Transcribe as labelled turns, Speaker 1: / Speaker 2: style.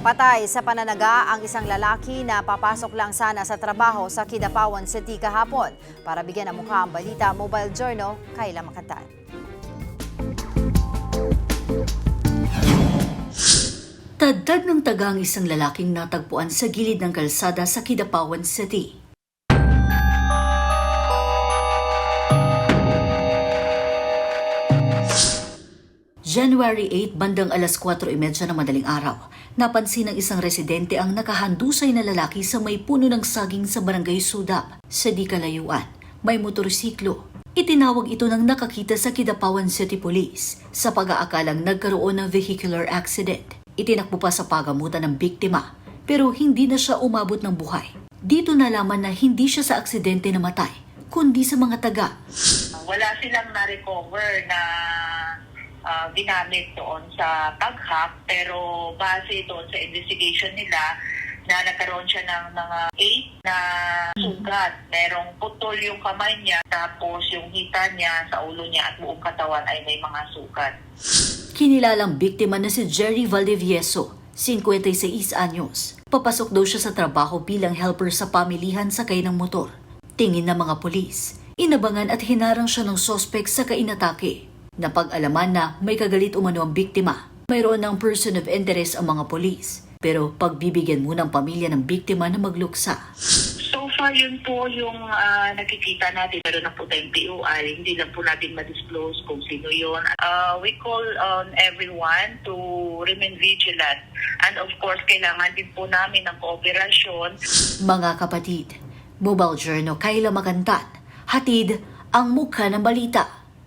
Speaker 1: Patay sa pananaga ang isang lalaki na papasok lang sana sa trabaho sa Kidapawan City kahapon. Para bigyan ng mukha ang balita, Mobile Journal, Kayla Makatan.
Speaker 2: Tadtad ng taga ang isang lalaking natagpuan sa gilid ng kalsada sa Kidapawan City. January 8, bandang alas 4:30 ng madaling araw, napansin ng isang residente ang nakahandusay na lalaki sa may puno ng saging sa Barangay Sudap. Sa di kalayuan, may motorsiklo. Itinawag ito ng nakakita sa Kidapawan City Police sa pag-aakalang nagkaroon ng vehicular accident. Itinakbo pa sa pagamutan ng biktima, pero hindi na siya umabot ng buhay. Dito nalaman na hindi siya sa aksidente namatay, kundi sa mga taga.
Speaker 3: Wala silang na-recover na ginamit doon sa pag-hack, pero base doon sa investigation nila na nagkaroon siya ng mga 8 na sugat. Merong putol yung kamay niya, tapos yung hita niya sa ulo niya at buong katawan ay may mga sugat.
Speaker 2: Kinilalang biktima na si Jerry Valdivieso, 56 anyos. Papasok daw siya sa trabaho bilang helper sa pamilihan sakay ng motor. Tingin ng mga pulis, inabangan at hinarang siya ng sospek sa kainatake. Napag-alaman na may kagalit umano ang biktima. Mayroon ng person of interest ang mga pulis, pero pagbibigyan muna ang pamilya ng biktima na magluksa.
Speaker 3: So far, yun po yung nakikita natin. Pero na po tayong POI, hindi lang po natin ma-disclose kung sino yun. We call on everyone to remain vigilant. And of course, kailangan din po namin ng kooperasyon.
Speaker 2: Mga kapatid, Mobile Journal, Kayla Makatan, hatid ang mukha ng balita.